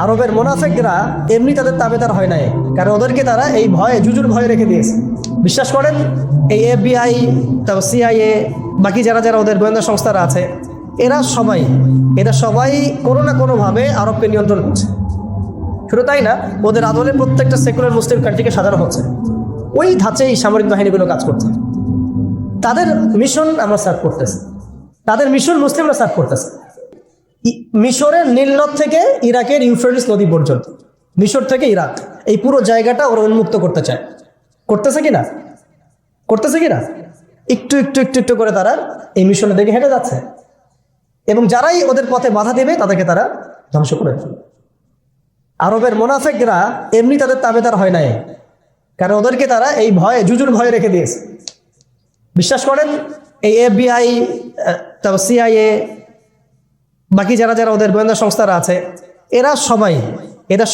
আরবের মুনাফিকরা এমনি তাদের তাবেদার হয় নাই, কারণ ওদেরকে তারা এই ভয়ে, জুজুর ভয়ে রেখে দিয়েছে। বিশ্বাস করেন, এই FBI, তারপর CIA, বাকি যারা যারা ওদের গোয়েন্দা সংস্থারা আছে, এরা সবাই কোনো না কোনোভাবে আরবকে নিয়ন্ত্রণ করছে। শুধু তাই না, ওদের আদলে প্রত্যেকটা সেকুলার মুসলিম কান্ট্রিকে সাজানো হচ্ছে। ওই ধাঁচেই সামরিক বাহিনীগুলো কাজ করছে। তাদের মিশন আমরা সার্ভ করতেছি, তাদের মিশন মুসলিমরা সার্ভ করতেছে। মিশরের নীলনদ থেকে ইরাকের ইউফ্রেটিস নদী পর্যন্ত, মিশর থেকে ইরাক, এই পুরো জায়গাটা ওরা উন্মুক্ত করতে চায়। করতেছে কিনা একটু একটু একটু একটু করে তারা এই মিশনের দিকে হেঁটে যাচ্ছে, এবং যারাই ওদের পথে বাধা দেবে তাদেরকে তারা ধ্বংস করে ফেলবে। আরবের মুনাফিকরা এমনি তাদের তাবেদার হয় নাই, কারণ ওদেরকে তারা এই ভয়ে, জুজুর ভয়ে রেখে দিয়েছে। বিশ্বাস করেন, এই FBI, তারপর CIA, বাকি যারা যারা ওদের গোয়েন্দা সংস্থারা আছে, এরা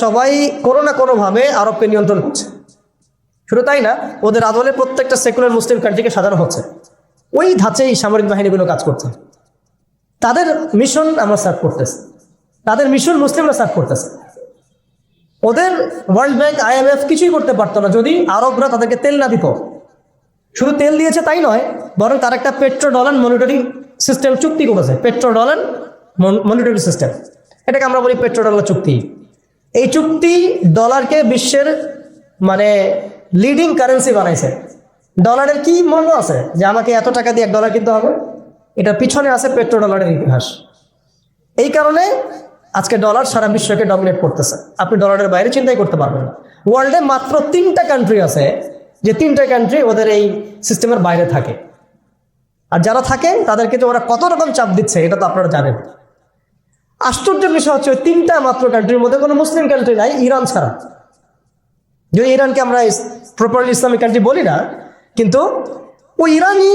সবাই কোনো না কোনোভাবে আরবকে নিয়ন্ত্রণ করছে। শুধু তাই না, ওদের আদলে প্রত্যেকটা সেকুলার মুসলিম কান্ট্রিকে সাজানো হচ্ছে। ওই ধাঁচেই সামরিক বাহিনীগুলো কাজ করছে। তাদের মিশন আমরা সার্ভ করতেছি, তাদের মিশন মুসলিমরা সার্ভ করতেছে। ওদের ওয়ার্ল্ড ব্যাংক, IMF কিছুই করতে পারতো না যদি আরবরা তাদেরকে তেল না দিত। শুধু তেল দিয়েছে তাই নয়, বরং তার একটা পেট্রো ডলার মনিটরি সিস্টেম চুক্তি করেছে। পেট্রো ডলার মনিটরি সিস্টেম, এটাকে আমরা বলি পেট্রো ডলার চুক্তি। এই চুক্তি ডলারকে বিশ্বের লিডিং কারেন্সি বানাইছে। ডলারের কি মূল্য আছে যে আমাকে এত টাকা দিয়ে $1 কিনতে হবে? এটার পিছনে আছে পেট্রো ডলারের ইতিহাস। এই কারণে আজকে ডলার সারা বিশ্বকে ডমিনেট করতেছে। আপনি ডলারের বাইরে চিন্তাই করতে পারবেন না। ওয়ার্ল্ডে মাত্র 3টা কান্ট্রি আছে যে 3টা কান্ট্রি ওদের এই সিস্টেমের বাইরে থাকে। আর যারা থাকে তাদেরকে তো ওরা কত রকম চাপ দিচ্ছে এটা তো আপনারা জানেন। আশ্চর্যের বিষয় হচ্ছে, ওই 3টা মাত্র কান্ট্রির মধ্যে কোনো মুসলিম কান্ট্রি নাই, ইরান ছাড়া। যদি ইরানকে আমরা প্রপারলি ইসলামিক কান্ট্রি বলি না, কিন্তু ওই ইরানই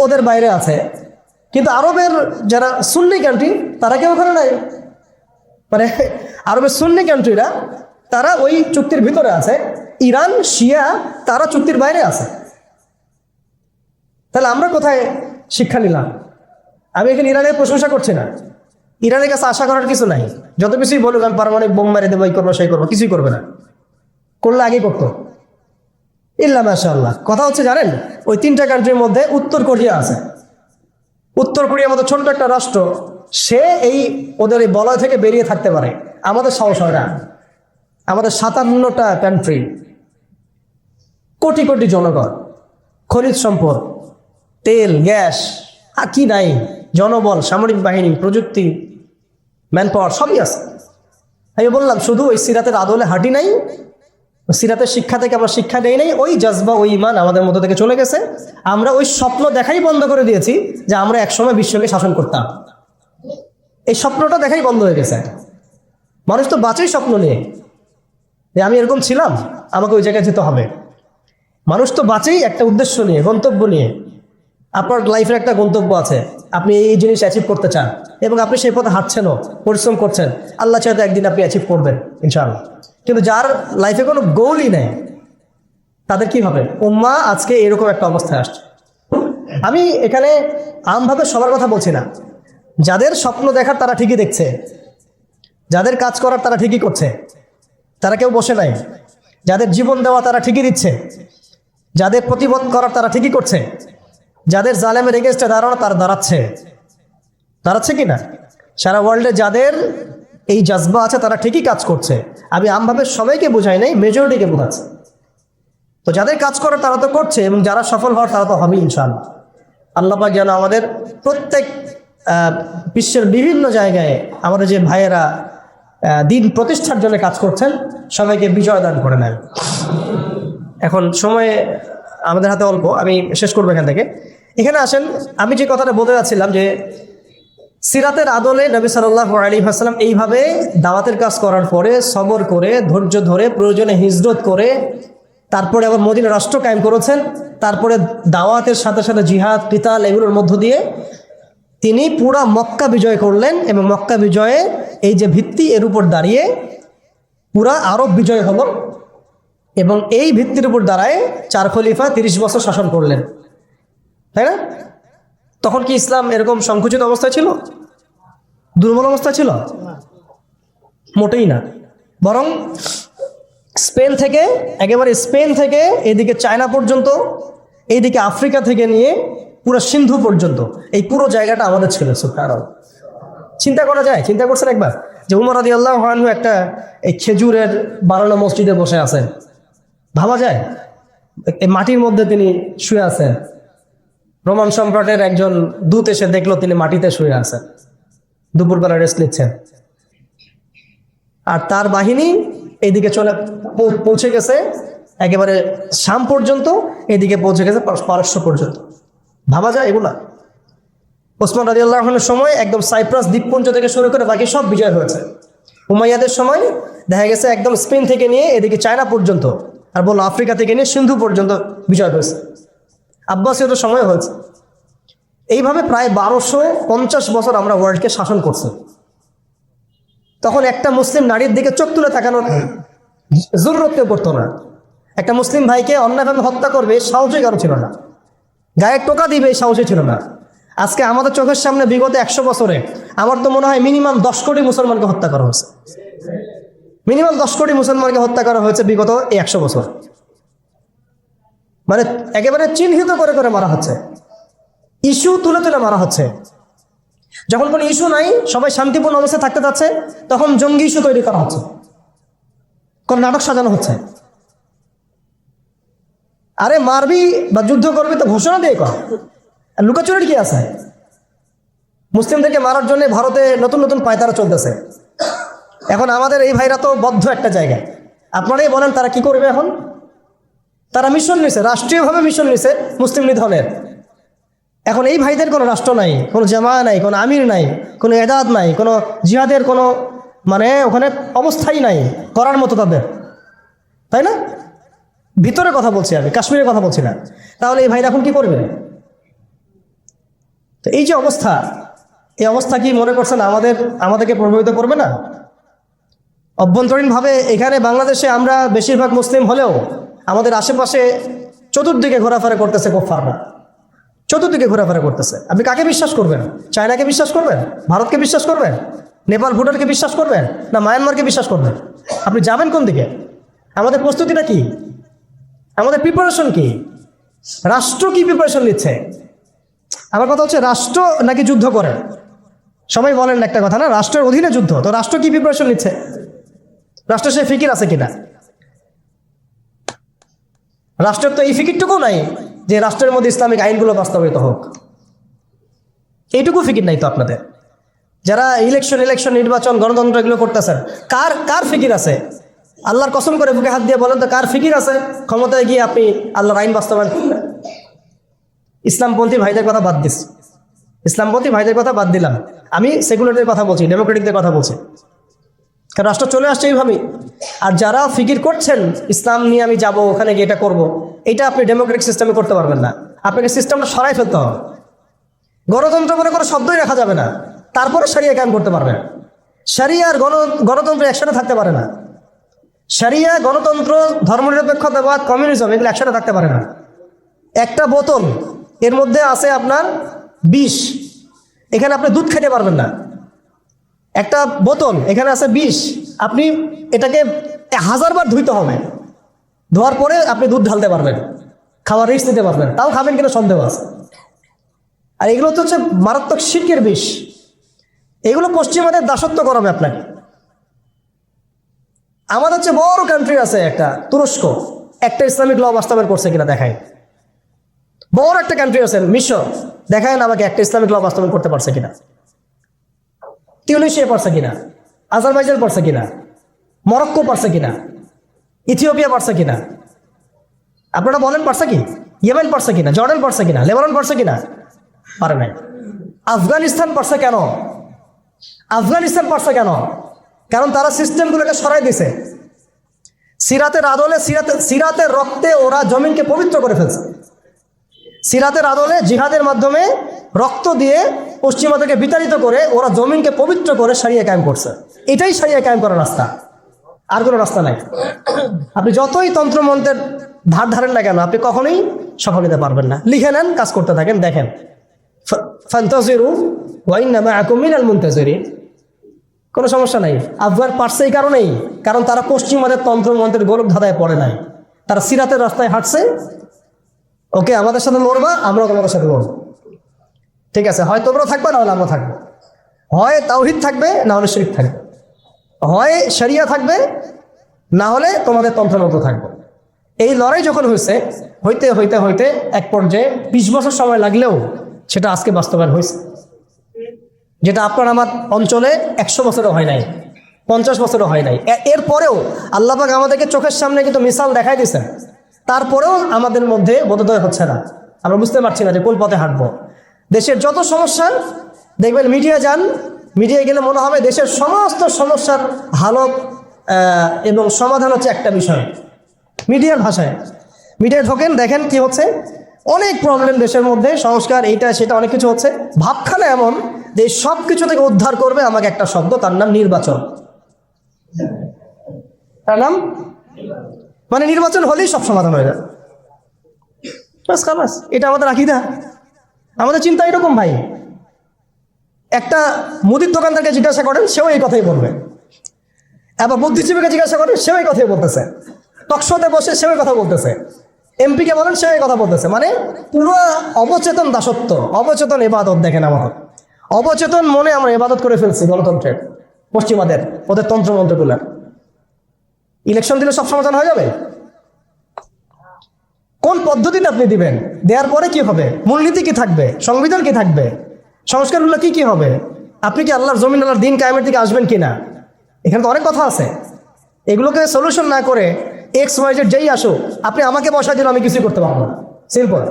ওদের বাইরে আছে। কিন্তু আরবের যারা সুন্নি কান্ট্রি তারা কেউ ওখানে নাই। আরবের সুন্নি কান্ট্রিরা তারা ওই চুক্তির ভিতরে আছে, ইরান শিয়া তারা চুক্তির বাইরে আছে। তাহলে আমরা কোথায় শিক্ষা নিলাম? আমি এখানে ইরানের প্রশংসা করছি না, ইরানের কাছে আশা করার কিছু নাই। যত কিছুই বলুক আমি পারমাণবিক বোম মেরে দেবো, এই করবো সেই করবো, কিছুই করবে না। করলে আগেই করতো, ইল্লা মাশাআল্লাহ। কথা হচ্ছে জানেন, ওই 3টা কান্ট্রির মধ্যে উত্তর কোরিয়া আছে। উত্তর কোরিয়ার মতো ছোট্ট একটা রাষ্ট্র, সে ওদের এই বলয় থেকে বেরিয়ে থাকতে পারে। আমাদের সাহস হয় না। আমাদের 57টা কান্ট্রি, কোটি কোটি জনগণ, খনিজ সম্পদ, তেল, গ্যাস, আর কি নাই, জনবল, সামরিক বাহিনী, প্রযুক্তি, ম্যানপাওয়ার সবই আছে। আমি বললাম শুধু ওই সিরাতের আদলে হাঁটি নাই, সিরাতের শিক্ষা থেকে আমরা শিক্ষা নেই নাই, ওই জজবা, ওই ইমান আমাদের মধ্যে থেকে চলে গেছে। আমরা ওই স্বপ্ন দেখাই বন্ধ করে দিয়েছি যে আমরা একসময় বিশ্বকে শাসন করতাম। এই স্বপ্নটা দেখাই বন্ধ হয়ে গেছে। মানুষ তো বাঁচেই স্বপ্ন নিয়ে যে আমি এরকম ছিলাম, আমাকে ওই জায়গায় যেতে হবে। মানুষ তো বাঁচেই একটা উদ্দেশ্য নিয়ে, গন্তব্য নিয়ে। আপনার লাইফের একটা গন্তব্য আছে, আপনি এই জিনিস অ্যাচিভ করতে চান এবং আপনি সেই পথে হাঁটছেনও, পরিশ্রম করছেন। আল্লাহ চাইতে একদিন আপনি অ্যাচিভ করবেন ইনশাআল্লাহ। কিন্তু যার লাইফে কোনো গোলই নেই, তাদের কি হবে? উম্মাহ আজকে এরকম একটা অবস্থায় আসছে। আমি এখানে আমভাবে সবার কথা বলছি না। যাদের স্বপ্ন দেখার তারা ঠিকই দেখছে, যাদের কাজ করার তারা ঠিকই করছে, তারা কেউ বসে নাই। যাদের জীবন দেওয়া তারা ঠিকই দিচ্ছে, যাদের প্রতিবাদ করার তারা ঠিকই করছে, যাদের জালেমের এগেনস্টে দাঁড়ানো তারা দাঁড়াচ্ছে কিনা? সারা ওয়ার্ল্ডে যাদের এই জজবা আছে তারা ঠিকই কাজ করছে। আমি আমভাবে সবাইকে বোঝাই নাই, মেজরিটিকে বোঝাচ্ছে। তো যাদের কাজ করার তারা তো করছে, এবং যারা সফল হওয়ার তারা তো হবেই ইনশাআল্লাহ। আল্লাহ পাক যেন আমাদের প্রত্যেক বিশ্বের বিভিন্ন জায়গায় আমাদের যে ভাইয়েরা দিন প্রতিষ্ঠার জন্য কাজ করছেন, সবাইকে বিজয় দান করে নেন। এখন সময় আমাদের হাতে অল্প, আমি শেষ করবো এখান থেকে। এখানে আসেন, আমি যে কথাটা বলতে যাচ্ছিলাম যে সিরাতের আদলে নবী সাল্লাল্লাহু আলাইহি ওয়াসাল্লাম এইভাবে দাওয়াতের কাজ করার পরে সবর করে, ধৈর্য ধরে, প্রয়োজনে হিজরত করে, তারপরে আবার মদিনা রাষ্ট্র কায়েম করেছেন। তারপরে দাওয়াতের সাথে সাথে জিহাদ, কিতাল, এগুলোর মধ্য দিয়ে তিনি পুরা মক্কা বিজয় করলেন। এবং মক্কা বিজয়ে এই যে ভিত্তি, এর উপর দাঁড়িয়ে পুরা আরব বিজয় হলো। এবং এই ভিত্তির উপর দাঁড়ায় 4 খলিফা 30 বছর শাসন করলেন, তাই না? তখন কি ইসলাম এরকম সংকুচিত অবস্থায় ছিল? দুর্বল অবস্থায় ছিল? মোটেই না। বরং স্পেন থেকে এদিকে চায়না পর্যন্ত, এইদিকে আফ্রিকা থেকে নিয়ে পুরো সিন্ধু পর্যন্ত এই পুরো জায়গাটা আমাদের ছিল। সুবহানাল্লাহ। চিন্তা করা যায়? চিন্তা করছেন একবার যে উমর রাদিয়াল্লাহু আনহু একটা এই খেজুরের বানানো মসজিদে বসে আছেন? ভাবা যায়? এই মাটির মধ্যে তিনি শুয়ে আছেন। রোমান সম্রাটের একজন দূত এসে দেখলো তিনি মাটিতে শুয়ে আছেন, দুপুরবেলা রেস্ট নিচ্ছেন। আর তার বাহিনী এইদিকে পৌঁছে গেছে একেবারে শাম পর্যন্ত, এদিকে পৌঁছে গেছে পারস্য পর্যন্ত। ভাবা যায় এগুলা? ওসমান রাদিয়াল্লাহু আনহুর সময় একদম সাইপ্রাস দ্বীপপুঞ্জ থেকে শুরু করে বাকি সব বিজয় হয়েছে। উমাইয়াদের সময় দেখা গেছে একদম স্পেন থেকে নিয়ে এদিকে চায়না পর্যন্ত, আর বললো আফ্রিকা থেকে নিয়ে সিন্ধু পর্যন্ত বিজয় হয়েছে। আব্বাসীয়দের সময় হয়েছে। এইভাবে প্রায় 1250 বছর আমরা ওয়ার্ল্ডকে শাসন করছি। তখন একটা মুসলিম নারীর দিকে চোখ তুলে তাকানোর জরুরত কেউ করতো না। একটা মুসলিম ভাইকে অন্যায়ভাবে হত্যা করবে সাহসী কারো ছিল না, গায়ে টোকা দিবে সাহসী ছিল না। আজকে আমাদের চোখের সামনে বিগত 100 বছরে আমার তো মনে হয় মিনিমাম 10 কোটি মুসলমানকে হত্যা করা হয়েছে। মিনিমাম 10 কোটি মুসলমানকে হত্যা করা হয়েছে বিগত এই 100 বছর। মানে একেবারে চিহ্নিত করে করে মারা হচ্ছে, ইস্যু তুলে তুলে মারা হচ্ছে। যখন কোনো ইস্যু নাই, সবাই শান্তিপূর্ণ অবস্থায় থাকতে যাচ্ছে, তখন জঙ্গি ইস্যু তৈরি করা হচ্ছে, কোন নাটক সাজানো হচ্ছে। আরে মারবি বা যুদ্ধ করবি তো ঘোষণা দিয়ে কর, আর লুকাচুরির কি আছে? মুসলিমদেরকে মারার জন্য ভারতে নতুন নতুন পায়তারা চলতেছে। এখন আমাদের এই ভাইরা তো বদ্ধ একটা জায়গায়। আপনারাই বলেন তারা কি করবে এখন? তারা মিশন নিছে, রাষ্ট্রীয়ভাবে মিশন নিছে মুসলিম নিধনের। এখন এই ভাইদের কোনো রাষ্ট্র নাই, কোনো জামা নাই, কোনো আমির নাই, কোনো এদাদ নাই, কোনো জিহাদের কোনো মানে ওখানে অবস্থাই নাই করার মতো তাদের, তাই না? ভিতরে কথা বলছি আমি, কাশ্মীরের কথা বলছি না। তাহলে এই ভাইরা এখন কি করবে? তো এই যে অবস্থা, এই অবস্থা কি মনে করছেন আমাদেরকে প্রভাবিত করবে না? অভ্যন্তরীণভাবে এখানে বাংলাদেশে আমরা বেশিরভাগ মুসলিম হলেও আমাদের আশেপাশে চতুর্দিকে ঘোরাফেরা করতেছে কুফফাররা, চতুর্দিকে ঘোরাফেরা করতেছে। আপনি কাকে বিশ্বাস করবেন? চায়নাকে বিশ্বাস করবেন? ভারতকে বিশ্বাস করবেন? নেপাল ভুটানকে বিশ্বাস করবেন? না মায়ানমারকে বিশ্বাস করবেন? আপনি যাবেন কোন দিকে? আমাদের প্রস্তুতিটা কি? আমাদের প্রিপারেশন কি? রাষ্ট্র কি প্রিপারেশন নিচ্ছে? আমার কথা হচ্ছে রাষ্ট্র নাকি যুদ্ধ করে? সবাই বলেন একটা কথা না, রাষ্ট্রের অধীনে যুদ্ধ। তো রাষ্ট্র কি প্রিপারেশন নিচ্ছে? রাষ্ট্রের সে ফিকির আছে কিনা? রাষ্ট্রের তো এই ফিকিরটুকু নাই যে রাষ্ট্রের মধ্যে ইসলামিক আইনগুলো বাস্তবায়িত হোক। এইটুকু ফিকির নাই তো আপনাদের। যারা ইলেকশন নির্বাচন গণতন্ত্র এগুলো করতেছেন, কার ফিকির আছে? আল্লাহর কসম করে বুকে হাত দিয়ে বলেন তো কার ফিকির আছে ক্ষমতায় গিয়ে আপনি আল্লাহর আইন বাস্তবায়ন করবেন? ইসলামপন্থী ভাইদের কথা বাদ দিস, ইসলামপন্থী ভাইদের কথা বাদ দিলাম, আমি সেকুলারদের কথা বলছি, ডেমোক্রেটিকদের কথা বলছি। কারণ রাষ্ট্র চলে আসছে এইভাবেই। আর যারা ফিকির করছেন ইসলাম নিয়ে আমি যাব ওখানে গিয়ে এটা করবো, এটা আপনি ডেমোক্রেটিক সিস্টেমে করতে পারবেন না। আপনাকে সিস্টেমটা সরাই ফেলতে হবে। গণতন্ত্র বলে কোনো শব্দই রাখা যাবে না, তারপরে শরিয়া কায়েম করতে পারবেন। শরিয়া আর গণতন্ত্র একসাথে থাকতে পারে না। শরিয়া, গণতন্ত্র, ধর্মনিরপেক্ষতাবাদ, কমিউনিজম এগুলো একসাথে থাকতে পারে না। একটা বোতল, এর মধ্যে আছে আপনার বিষ, এখানে আপনি দুধ খেতে পারবেন না। একটা বোতল, এখানে আছে বিষ, আপনি এটাকে 1000 বার ধুইতে হবে, ধোয়ার পরে আপনি দুধ ঢালতে পারবেন, খাওয়ার রিস্ক নিতে পারবেন, তাও খাবেন কিনা সন্দেহ আছে। আর এগুলো তো হচ্ছে মারাত্মক শিরকের বিষ। এগুলো পশ্চিমাদের দাসত্ব করাবে আপনাকে। আমাদের হচ্ছে বড় কান্ট্রি আছে একটা তুরস্ক, একটা ইসলামিক ল বাস্তবায়ন করছে কিনা দেখায়। বড় একটা কান্ট্রি আছে মিশর, দেখায় না আমাকে একটা ইসলামিক ল বাস্তবায়ন করতে পারছে কিনা। টিউনিশিয়া পারছে কিনা, আজারবাইজান পারছে কিনা, মরক্কো পারছে কিনা, ইথিওপিয়া পারছে কিনা? আপনারা বলেন পারছে কি? ইয়েমেন পারছে কিনা, জর্ডান পারছে কিনা, লেবানন পারছে কিনা? পারে নাই। আফগানিস্তান পারছে কেন? আফগানিস্তান পারছে কেন? কারণ তারা সিস্টেমগুলোকে সরাই দিছে। সিরাতের আদলে, সিরাতের রক্তে ওরা জমিনকে পবিত্র করে ফেলছে। সিরাতের আদলে জিহাদের মাধ্যমে রক্ত দিয়ে পশ্চিমাদেরকে বিতাড়িত করে ওরা জমিনকে পবিত্র করে শরিয়া কায়েম করছে। এটাই শরিয়া কায়েম করার রাস্তা, আর কোনো রাস্তা নাই। আপনি যতই তন্ত্রমন্ত্রের ধার ধারেন না কেন, আপনি কখনোই সফল নিতে পারবেন না। লিখে নেন, কাজ করতে থাকেন, দেখেন ফান্তাজিরু ওয়া ইন্না মাআকুম মিনাল মুনতাজিরিন। কোনো সমস্যা নাই। আফগান পারছে এই কারণেই, কারণ তারা পশ্চিমাদের তন্ত্র মন্ত্রের গোলক ধাঁধায় পড়ে নাই, তারা সিরাতের রাস্তায় হাঁটছে। ওকে, আমাদের সাথে লড়বা, আমরাও তোমাদের সাথে লড়বো, ঠিক আছে? হয় তোমরা থাকবে, না হলে আমরা থাকবো। হয় তাওহীদ থাকবে, না হলে শিরক থাকবে। হয় শরিয়া থাকবে, না হলে তোমাদের তন্ত্রমন্ত্র থাকবে। এই লড়াই যখন হইতে হইতে হইতে এক পর্যায়ে 20 বছর সময় লাগলেও সেটা আজকে বাস্তবায়ন হয়েছে, যেটা আপনার আমার অঞ্চলে 100 বছরও হয় নাই, 50 বছরও হয় নাই। এরপরেও আল্লাহ পাক আমাদেরকে চোখের সামনে কিন্তু মিসাল দেখাই দিয়েছেন, তারপরেও আমাদের মধ্যে বোধোদয় হচ্ছে না। আমরা বুঝতে পারছি না যে কোন পথে হাঁটবো। দেশের যত সমস্যা দেখবেন, মিডিয়া যান, মিডিয়ায় গেলে মনে হবে দেশের সমস্ত সমস্যার হালত এবং সমাধান হচ্ছে একটা বিষয়, মিডিয়ার ভাষায়। মিডিয়ায় ঢোকেন, দেখেন কি হচ্ছে, অনেক প্রবলেম দেশের মধ্যে, সংস্কার এইটা সেটা অনেক কিছু হচ্ছে। ভাবখানা এমন যে সব কিছু থেকে উদ্ধার করবে আমাকে একটা শব্দ, তার নাম নির্বাচন। তার নাম মানে নির্বাচন হলেই সব সমাধান হয়ে যায়। বাস খালাস, এটা আমাদের আকীদা, আমাদের চিন্তা এরকম ভাই। একটা মুদির দোকানদারকে জিজ্ঞাসা করেন, সেও এই কথাই বলবে। এবার বুদ্ধিজীবীকে জিজ্ঞাসা করেন, সেও এই কথাই বলতেছে। টকশোতে বসে সেও এই কথা বলতেছে। এমপিকে বলেন, সেও এই কথা বলতেছে। মানে পুরো অবচেতন দাসত্ব, অবচেতন ইবাদত। দেখেন আমাদের অবচেতন মনে আমরা ইবাদত করে ফেলছি গণতন্ত্রের, পশ্চিমাদের, ওদের তন্ত্রমন্ত্রগুলার। ইলেকশন দিলে সব সমাধান হয়ে যাবে? কোন পদ্ধতিতে আপনি দিবেন? দেওয়ার পরে কি হবে? মূলনীতি কি থাকবে? সংবিধান কি থাকবে? সংস্কারগুলো কি কি হবে? আপনি কি আল্লাহর জমিন, আল্লাহর দিন কায়েমের দিকে আসবেন কিনা? এখানে তো অনেক কথা আছে। এগুলোকে সলিউশন না করে XYZ যেই আসুক, আপনি আমাকে বসায় দিন, আমি কিছুই করতে পারবো না। সিম্পল,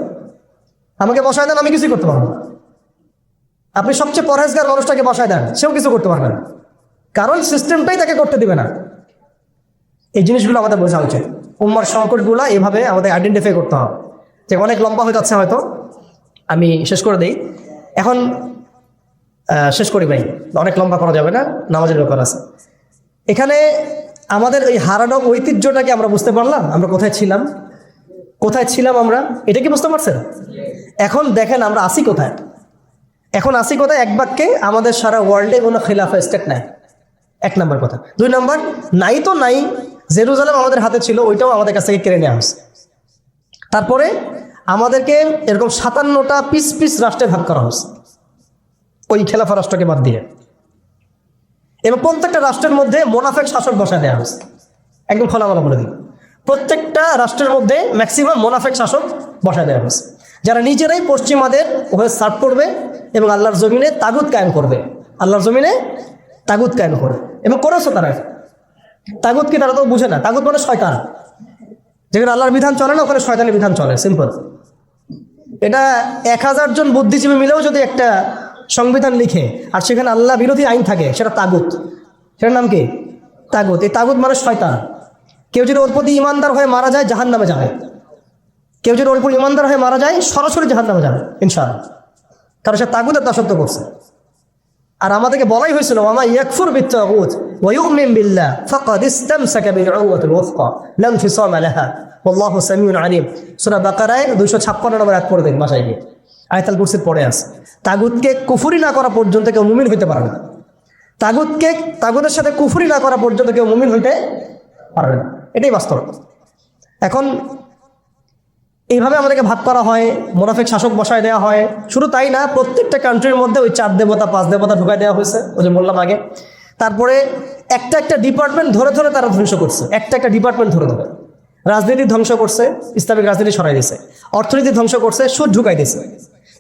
আমাকে বসায় দেন, আমি কিছুই করতে পারবো না। আপনি সবচেয়ে পরহেজগার মানুষটাকে বসায় দেন, সেও কিছু করতে পারবে না, কারণ সিস্টেমটাই তাকে করতে দিবে না। এই জিনিসগুলো আমাদের বোঝা উচিত। উম্মার সংকটগুলো এভাবে আমাদের আইডেন্টিফাই করতে হবে। যে অনেক লম্বা হয়ে যাচ্ছে, হয়তো আমি শেষ করে দেই এখন। শেষ করি ভাই, অনেক লম্বা করা যাবে না, নামাজের ব্যাপার আছে। এখানে আমাদের ওই হারানো ঐতিহ্যটাকে আমরা বুঝতে পারলাম, আমরা কোথায় ছিলাম আমরা, এটা কি বুঝতে পারছেন? এখন দেখেন আমরা আসি কোথায়। এখন আসি কোথায়? এক বাক্যে, আমাদের সারা ওয়ার্ল্ডে কোনো খিলাফা স্টেট নাই, 1 নম্বর কথা। 2 নম্বর, নাই তো নাই, জেরুজালেম আমাদের হাতে ছিল, ওইটাও আমাদের কাছ থেকে কেড়ে নেওয়া হয়েছে। তারপরে আমাদেরকে এরকম 57টা পিস পিস রাষ্ট্রে ভাগ করা হয়েছে, ওই খেলাফা রাষ্ট্রকে বাদ দিয়ে। এবং প্রত্যেকটা রাষ্ট্রের মধ্যে মোনাফেক শাসক বসায় দেওয়া হয়েছে। একদম খোলামেলা বলে দিই, প্রত্যেকটা রাষ্ট্রের মধ্যে ম্যাক্সিমাম মোনাফেক শাসক বসায় দেওয়া হয়েছে, যারা নিজেরাই পশ্চিমাদের ওভাবে সার্ভ করবে এবং আল্লাহর জমিনে তাগুত কায়েম করবে। আল্লাহর জমিনে তাগুত কায়েম করবে এবং করেছে তারা। তাগুত কি, তারা তো বুঝে না। তাগুত মানে শয়তান। যেখানে আল্লাহর বিধান চলে না, ওখানে শয়তানের বিধান চলে, সিম্পল। এটা 1000 জন বুদ্ধিজীবী মিলেও যদি একটা সংবিধান লিখে আর সেখানে আল্লাহ বিরোধী আইন থাকে, সেটা তাগুত। সেটার নাম কি? তাগুত। এই তাগুত মানে শয়তান। কেউ যদি ওর প্রতি ইমানদার হয়ে মারা যায়, জাহান্নামে যাবে। কেউ যদি ওর উপর ইমানদার হয়ে মারা যায়, সরাসরি জাহান্নামে যাবে ইনশাআল্লাহ, কারণ সে তাগুতের দাসত্ব করছে। আর আমাদেরকে বলাই হয়েছিল, ওয়া মা ইয়াকফুর বিত-তাগুত ওয়া ইউমিন বিল্লাহ ফাকাদ ইসতামসাকা বিল-উরওয়াতিল ওয়াসকা লা ইনফিসামা লাহা ওয়াল্লাহু সামিউন আলিম। সূরা বাকারায় 256 নম্বর আয়াত পড়ে দেন বাসায় গিয়ে, আয়াতুল কুরসির পড়ে আছে। তাগুতকে কুফরি না করা পর্যন্ত কেউ মুমিন হইতে পারে না। তাগুতের সাথে কুফরি না করা পর্যন্ত কেউ মুমিন হইতে পারবে না, এটাই বাস্তব। এখন এইভাবে আমাদেরকে ভাগ করা হয়, মোনাফেক শাসক বসায় দেওয়া হয়। শুধু তাই না, প্রত্যেকটা কান্ট্রির মধ্যে ওই 4 দেবতা 5 দেবতা ঢুকাই দেওয়া হয়েছে, ওই যে বললাম আগে। তারপরে একটা একটা ডিপার্টমেন্ট ধরে ধরে তারা ধ্বংস করছে, একটা একটা ডিপার্টমেন্ট ধরে ধরে। রাজনীতি ধ্বংস করছে, ইসলামিক রাজনীতি সরাই দিয়েছে। অর্থনীতি ধ্বংস করছে, সুদ ঢুকাই দিয়েছে।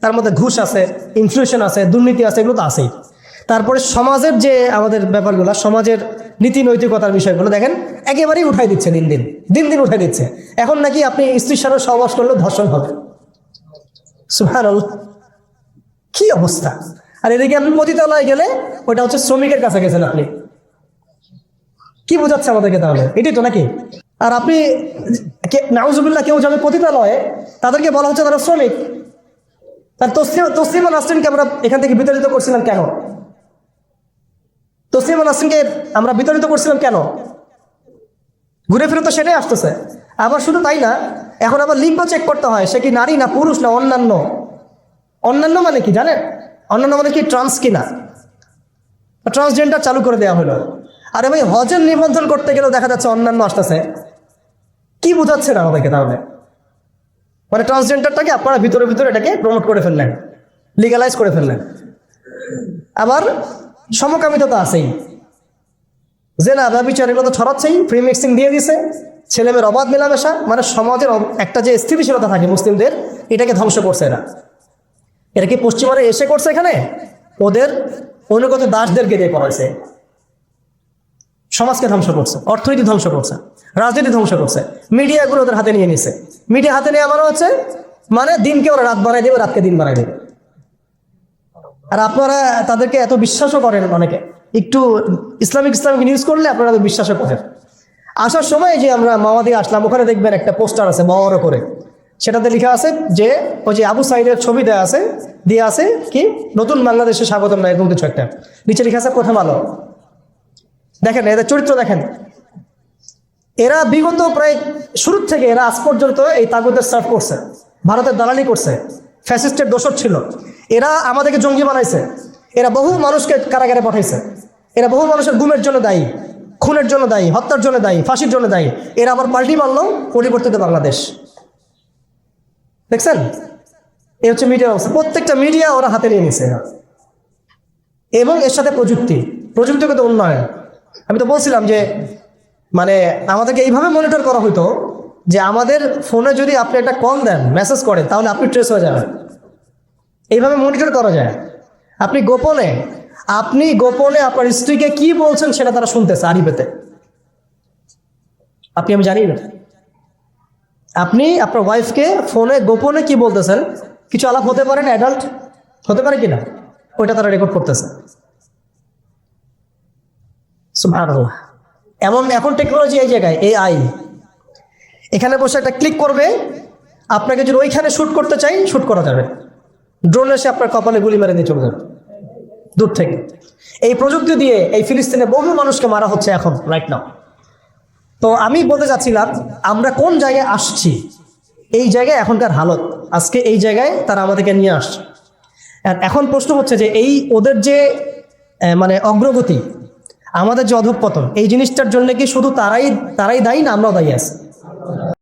তার মধ্যে ঘুষ আছে, ইনফ্লেশন আছে, দুর্নীতি আছে, এগুলো তো আছেই। তারপরে সমাজের যে আমাদের ব্যাপারগুলো, সমাজের নীতি নৈতিকতার বিষয়গুলো দেখেন একেবারেই উঠাই দিচ্ছে, দিন দিন উঠাই দিচ্ছে। এখন নাকি আপনি স্ত্রীর সাথে সহবাস করলেও ধর্ষণ হবে। সুবহানাল্লাহ, কি অবস্থা! আর এদিকে আপনি পতিতালয়ে গেলে, ওটা হচ্ছে শ্রমিকের কাছে গেছেন আপনি। কি বোঝাচ্ছে আমাদেরকে তাহলে? এটাই তো নাকি? আর আপনি নাউজুবিল্লাহ, কেউ যাবে পতিতালয়ে, তাদেরকে বলা হচ্ছে তারা শ্রমিক। তার তসলিমা নাসরিনকে আমরা এখান থেকে বিতাড়িত করছিলাম কেন? তসলিমা নাসরিনকে আমরা বিতাড়িত করছিলাম কেন? ঘুরে ফিরে তো সেটাই আসতেছে। আবার শুধু তাই না, এখন আবার লিঙ্গ চেক করতে হয়, সে কি নারী না পুরুষ না অন্যান্য। অন্যান্য মানে কি জানেন? অন্যান্য মানে কি ট্রান্স কিনা? ট্রান্সজেন্ডার চালু করে দেওয়া হলো। আরে ভাই, হজের নিবন্ধন করতে গেলেও দেখা যাচ্ছে অন্যান্য আসতেছে। কি বুঝাচ্ছেন আমাদেরকে তাহলে? মানে ট্রান্সজেন্ডারটাকে আপনারা ভিতরে ভিতরে এটাকে প্রমোট করে ফেললেন, লিগালাইজ করে ফেললেন। আবার সমকামিতা তো আছেই, জেনা ব্যভিচার এগুলো তো ছড়াচ্ছেই, ফ্রি মিক্সিং দিয়ে দিছে, ছেলেমেয়ের অবাধ মেলামেশা, মানে সমাজের একটা যে স্থিতিশীলতা থাকে মুসলিমদের, এটাকে ধ্বংস করছে এরা। এরা কি পশ্চিমারা এসে করছে এখানে? ওদের অনুগত দাসদেরকে দিয়ে করাইছে। সমাজকে ধ্বংস করছে, অর্থনীতি ধ্বংস করছে, রাজনীতি ধ্বংস করছে, মিডিয়াগুলো ওদের হাতে নিয়ে নিছে। মিডিয়া হাতে নেওয়া মানে হচ্ছে মানে দিনকে ওরা রাত বাড়াই দেবে, রাতকে দিন বাড়াই দেবে। আর আপনারা তাদেরকে এত বিশ্বাসও করেন, অনেকে একটু ইসলামিক নিউজ করলে আপনারা বিশ্বাসও করেন। আসার সময় যে আমরা মাওয়া দিয়ে আসলাম, ওখানে দেখবেন একটা পোস্টার আছে বড় করে, সেটাতে লেখা আছে যে ওই যে আবু সাইদের ছবি দেওয়া আছে, দিয়ে আছে কি নতুন বাংলাদেশে স্বাগতম না এরকম কিছু একটা, নিচে লেখা আছে প্রথম আলো। দেখেন এদের চরিত্র দেখেন। এরা বিগত প্রায় শুরু থেকে এরা আজ পর্যন্ত এই তাগুদের সার্ভ করছে, ভারতের দালালি করছে, ফ্যাসিস্টের দোসর ছিল। এরা আমাদেরকে জঙ্গি বানাইছে, এরা বহু মানুষকে কারাগারে পাঠাইছে, এরা বহু মানুষের গুমের জন্য দায়ী, খুনের জন্য দায়ী, হত্যার জন্য দায়ী, ফাঁসির জন্য দায়ী। এরা আবার পাল্টি মারল পরিবর্তিত বাংলাদেশ। দেখছেন? এই হচ্ছে মিডিয়ার অবস্থা। প্রত্যেকটা মিডিয়া ওরা হাতে নিয়ে নিছে, এবং এর সাথে প্রযুক্তিগত উন্নয়ন। আমি তো বলছিলাম যে মানে আমাদেরকে এইভাবে মনিটর করা হতো যে আমাদের ফোনে যদি আপনি একটা কল দেন, মেসেজ করেন, তাহলে আপনি ট্রেস হয়ে যাবেন। এইভাবে মনিটর করা যায়। আপনি গোপনে আপনার স্ত্রীকে কি বলছেন সেটা তারা শুনতেছে আরিবেতে। আমি জানি না, আপনি আপনার ওয়াইফকে ফোনে গোপনে কি বলতেছেন, কিছু আলাপ হতে পারে না, অ্যাডাল্ট হতে পারে কিনা, ওইটা তারা রেকর্ড করতেছে। সুবহানাল্লাহ। এখন টেকনোলজি এই জায়গায়, AI এখানে বসে একটা ক্লিক করবে, আপনাকে যদি ওইখানে শ্যুট করতে চাই শ্যুট করা যাবে। ড্রোন এসে আপনার কপালে গুলি মেরে দিয়ে চলে যাবে দূর থেকে। এই প্রযুক্তি দিয়ে এই ফিলিস্তিনে বহু মানুষকে মারা হচ্ছে এখন, রাইট নাও। তো আমি বলতে চাচ্ছিলাম আমরা কোন জায়গায় আসছি, এই জায়গায় এখনকার হালত, আজকে এই জায়গায় তারা আমাদেরকে নিয়ে আসছে। আর এখন প্রশ্ন হচ্ছে যে এই ওদের যে মানে অগ্রগতি, আমাদের যে অধঃপতন, এই জিনিসটার জন্য কি শুধু তারাই দায়ী না আমরাও দায়ী আছি?